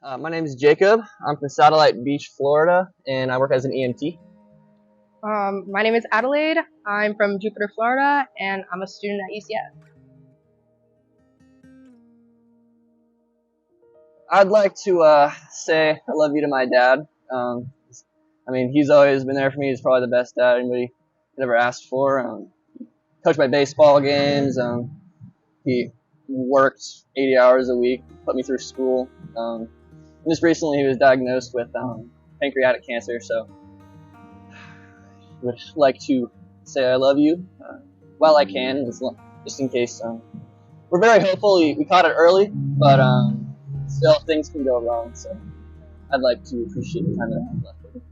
My name is Jacob. I'm from Satellite Beach, Florida, and I work as an EMT. My name is Adelaide. I'm from Jupiter, Florida, and I'm a student at UCF. I'd like to say I love you to my dad. He's always been there for me. He's probably the best dad anybody could ever ask for. Coached my baseball games. He worked 80 hours a week, put me through school. Just recently, he was diagnosed with pancreatic cancer, so I would like to say I love you while I can, just in case. We're very hopeful. We caught it early, but still things can go wrong, so I'd like to appreciate the time that I have left with him.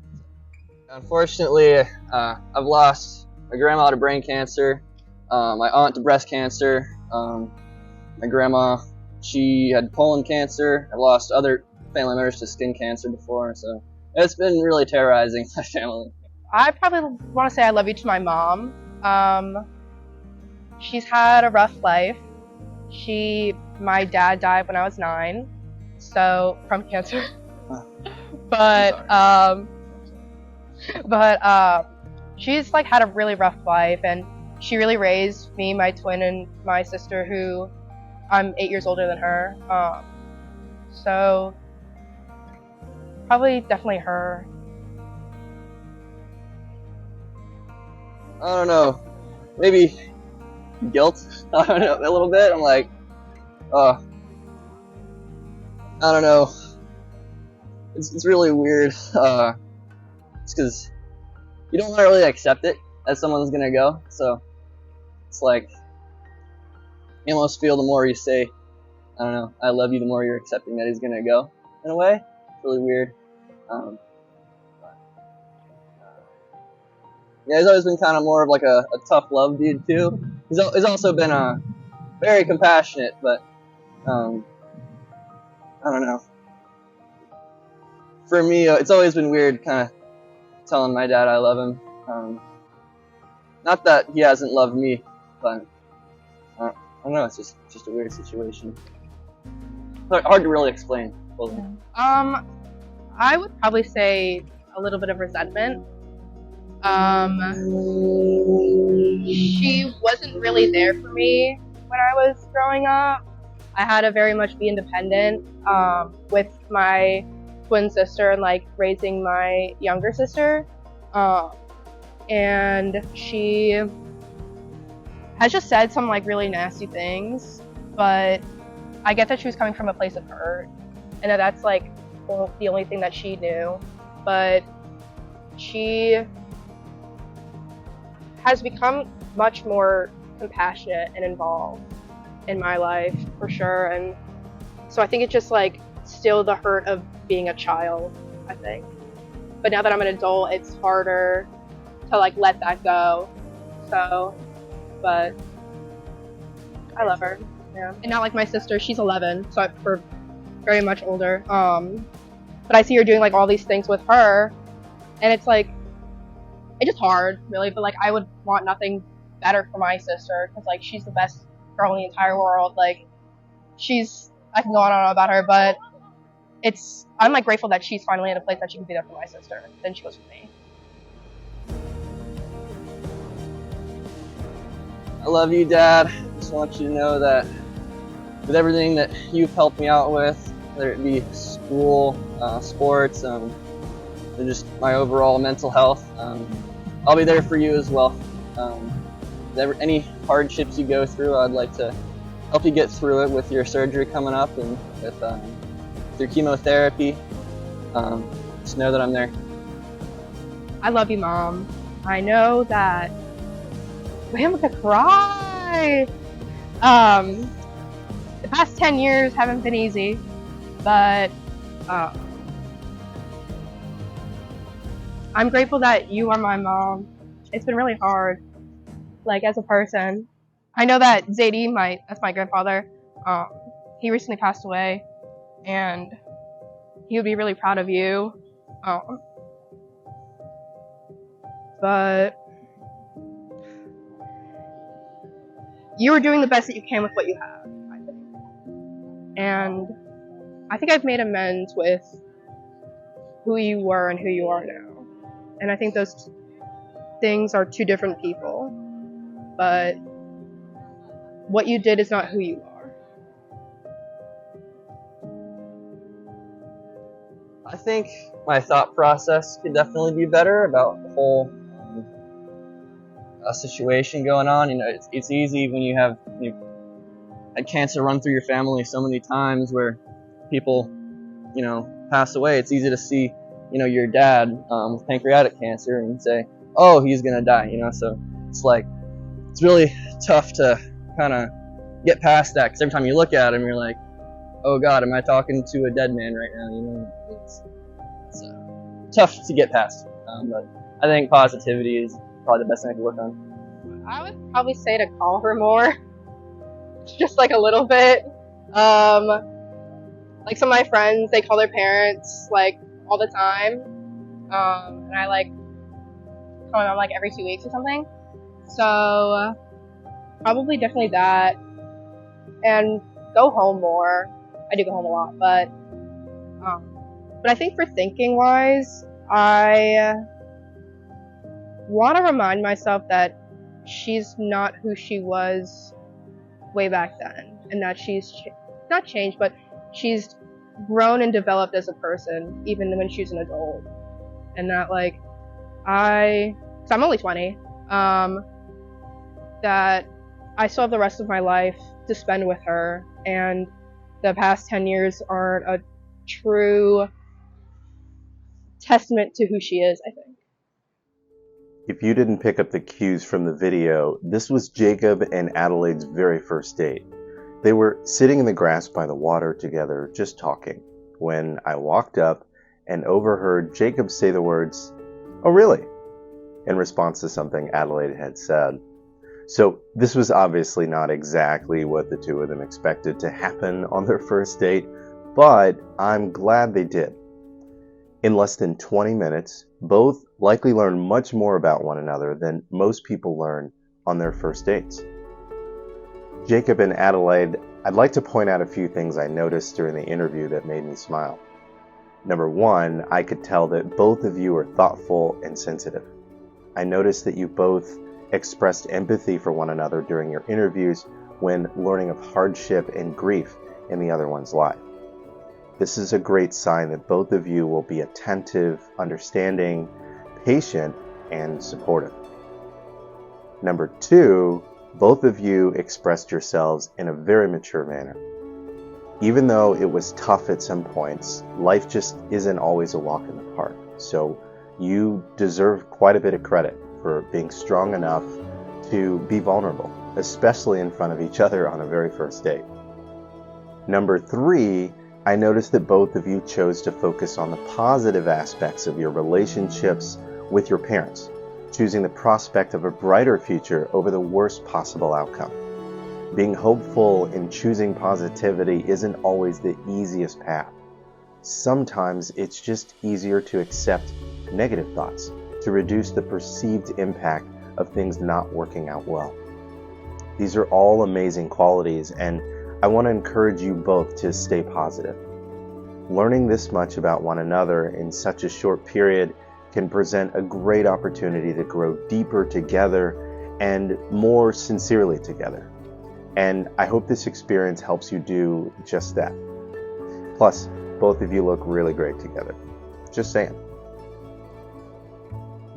Unfortunately, I've lost my grandma to brain cancer, my aunt to breast cancer, my grandma, she had colon cancer. I've lost other family members to skin cancer before, so it's been really terrorizing my family. I probably want to say I love you to my mom. She's had a rough life. My dad died when I was 9, so from cancer. but she's like had a really rough life, and she really raised me, my twin, and my sister, who I'm 8 years older than her. So probably definitely her. I don't know, maybe guilt. I don't know, a little bit. I'm like, I don't know. It's really weird. It's because you don't want to really accept it as someone's gonna go. So it's like you almost feel the more you say, I don't know, I love you, the more you're accepting that he's gonna go. In a way, it's really weird. Yeah, he's always been kind of more of like a tough love dude too. He's also been very compassionate, but I don't know. For me, it's always been weird, kind of telling my dad I love him. Not that he hasn't loved me, but I don't know. It's just a weird situation. Hard to really explain fully. I would probably say a little bit of resentment. She wasn't really there for me when I was growing up. I had to very much be independent with my twin sister and like raising my younger sister. And she has just said some like really nasty things, but I get that she was coming from a place of hurt, and that's like the only thing that she knew. But she has become much more compassionate and involved in my life for sure, and so I think it's just like still the hurt of being a child, I think. But now that I'm an adult, it's harder to like let that go. So, but I love her. Yeah. And not like my sister, she's 11, so we're very much older. But I see her doing like all these things with her, and it's like, it's just hard, really. But like, I would want nothing better for my sister, because like she's the best girl in the entire world. Like, I can go on and on about her, but I'm like grateful that she's finally in a place that she can be there for my sister than she was for me. I love you, Dad. Just want you to know that with everything that you've helped me out with, whether it be school, sports, and just my overall mental health, I'll be there for you as well. Any hardships you go through, I'd like to help you get through it with your surgery coming up and with your chemotherapy. Just know that I'm there. I love you, Mom. I know that. Wait, I'm gonna cry. The past 10 years haven't been easy, but I'm grateful that you are my mom. It's been really hard, like as a person. I know that Zadie, that's my grandfather, he recently passed away, and he would be really proud of you. But you were doing the best that you can with what you have, I think. And I think I've made amends with who you were and who you are now. And I think those things are two different people. But what you did is not who you are. I think my thought process could definitely be better about the whole situation going on. It's easy when you had cancer run through your family so many times where people, pass away. It's easy to see, your dad with pancreatic cancer and say, oh, he's gonna die. So it's really tough to kind of get past that, because every time you look at him, you're like, oh God, am I talking to a dead man right now? It's tough to get past. But I think positivity is probably the best thing I could work on. I would probably say to call her more, just like a little bit. Like some of my friends, they call their parents like all the time, and I like call them like every 2 weeks or something. So probably definitely that, and go home more. I do go home a lot, but I think for thinking wise, I want to remind myself that she's not who she was way back then, and that she's not changed, but she's grown and developed as a person even when she's an adult. And that so I'm only 20, that I still have the rest of my life to spend with her, and the past 10 years aren't a true testament to who she is, I think. If you didn't pick up the cues from the video, this was Jacob and Adelaide's very first date. They were sitting in the grass by the water together, just talking, when I walked up and overheard Jacob say the words, "Oh, really?" in response to something Adelaide had said. So this was obviously not exactly what the two of them expected to happen on their first date, but I'm glad they did. In less than 20 minutes, both likely learned much more about one another than most people learn on their first dates. Jacob and Adelaide, I'd like to point out a few things I noticed during the interview that made me smile. Number one, I could tell that both of you are thoughtful and sensitive. I noticed that you both expressed empathy for one another during your interviews when learning of hardship and grief in the other one's life. This is a great sign that both of you will be attentive, understanding, patient, and supportive. Number two, both of you expressed yourselves in a very mature manner. Even though it was tough at some points, life just isn't always a walk in the park. So you deserve quite a bit of credit for being strong enough to be vulnerable, especially in front of each other on a very first date. Number three, I noticed that both of you chose to focus on the positive aspects of your relationships with your parents, choosing the prospect of a brighter future over the worst possible outcome. Being hopeful and choosing positivity isn't always the easiest path. Sometimes it's just easier to accept negative thoughts to reduce the perceived impact of things not working out well. These are all amazing qualities, and I want to encourage you both to stay positive. Learning this much about one another in such a short period can present a great opportunity to grow deeper together and more sincerely together. And I hope this experience helps you do just that. Plus, both of you look really great together. Just saying.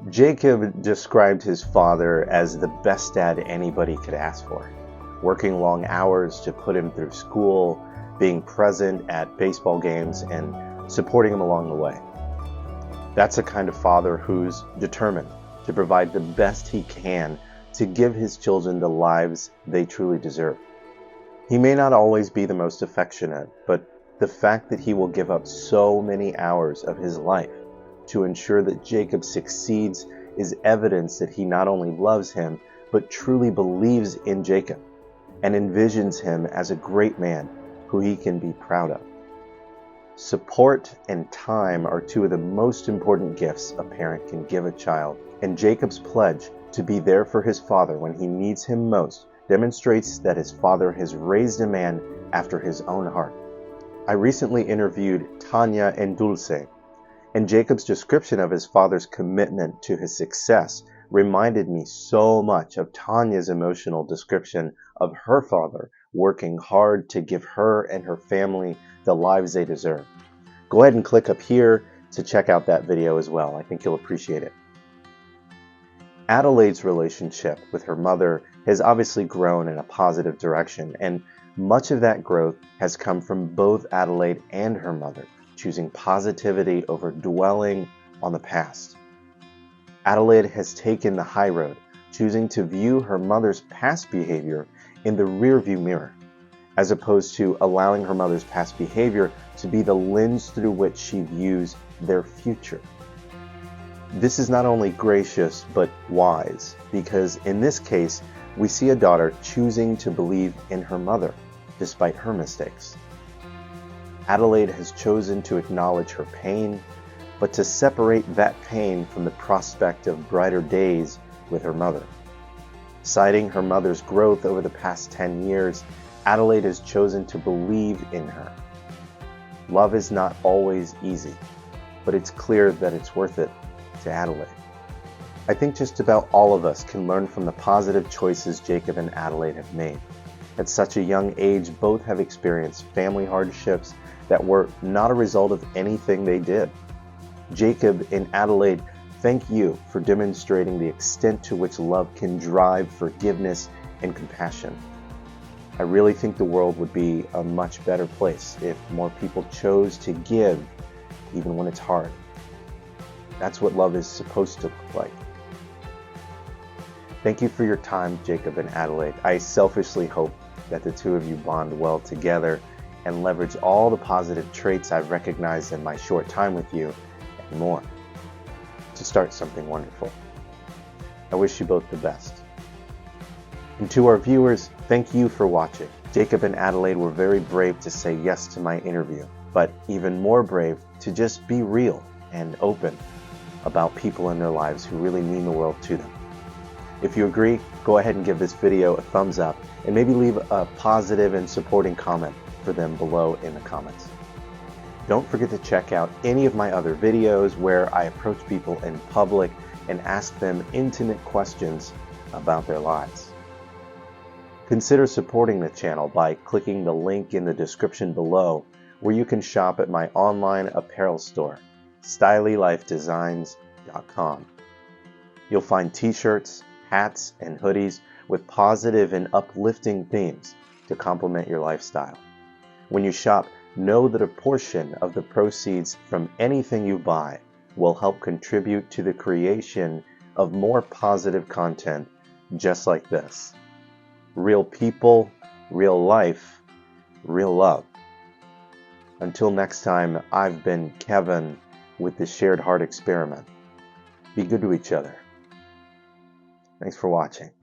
Jacob described his father as the best dad anybody could ask for, working long hours to put him through school, being present at baseball games, and supporting him along the way. That's a kind of father who's determined to provide the best he can to give his children the lives they truly deserve. He may not always be the most affectionate, but the fact that he will give up so many hours of his life to ensure that Jacob succeeds is evidence that he not only loves him, but truly believes in Jacob and envisions him as a great man who he can be proud of. Support and time are two of the most important gifts a parent can give a child, and Jacob's pledge to be there for his father when he needs him most demonstrates that his father has raised a man after his own heart. I recently interviewed Tanya and Dulce, and Jacob's description of his father's commitment to his success reminded me so much of Tanya's emotional description of her father working hard to give her and her family the lives they deserve. Go ahead and click up here to check out that video as well. I think you'll appreciate it. Adelaide's relationship with her mother has obviously grown in a positive direction, and much of that growth has come from both Adelaide and her mother choosing positivity over dwelling on the past. Adelaide has taken the high road, choosing to view her mother's past behavior in the rearview mirror, as opposed to allowing her mother's past behavior to be the lens through which she views their future. This is not only gracious, but wise, because in this case, we see a daughter choosing to believe in her mother, despite her mistakes. Adelaide has chosen to acknowledge her pain, but to separate that pain from the prospect of brighter days with her mother. Citing her mother's growth over the past 10 years, Adelaide has chosen to believe in her. Love is not always easy, but it's clear that it's worth it to Adelaide. I think just about all of us can learn from the positive choices Jacob and Adelaide have made. At such a young age, both have experienced family hardships that were not a result of anything they did. Jacob and Adelaide, thank you for demonstrating the extent to which love can drive forgiveness and compassion. I really think the world would be a much better place if more people chose to give even when it's hard. That's what love is supposed to look like. Thank you for your time, Jacob and Adelaide. I selfishly hope that the two of you bond well together and leverage all the positive traits I've recognized in my short time with you and more to start something wonderful. I wish you both the best. And to our viewers, thank you for watching. Jacob and Adelaide were very brave to say yes to my interview, but even more brave to just be real and open about people in their lives who really mean the world to them. If you agree, go ahead and give this video a thumbs up and maybe leave a positive and supporting comment for them below in the comments. Don't forget to check out any of my other videos where I approach people in public and ask them intimate questions about their lives. Consider supporting the channel by clicking the link in the description below where you can shop at my online apparel store, StyleyLifeDesigns.com. You'll find t-shirts, hats, and hoodies with positive and uplifting themes to complement your lifestyle. When you shop, know that a portion of the proceeds from anything you buy will help contribute to the creation of more positive content just like this. Real people, real life, real love. Until next time, I've been Kevin with the Shared Heart Experiment. Be good to each other. Thanks for watching.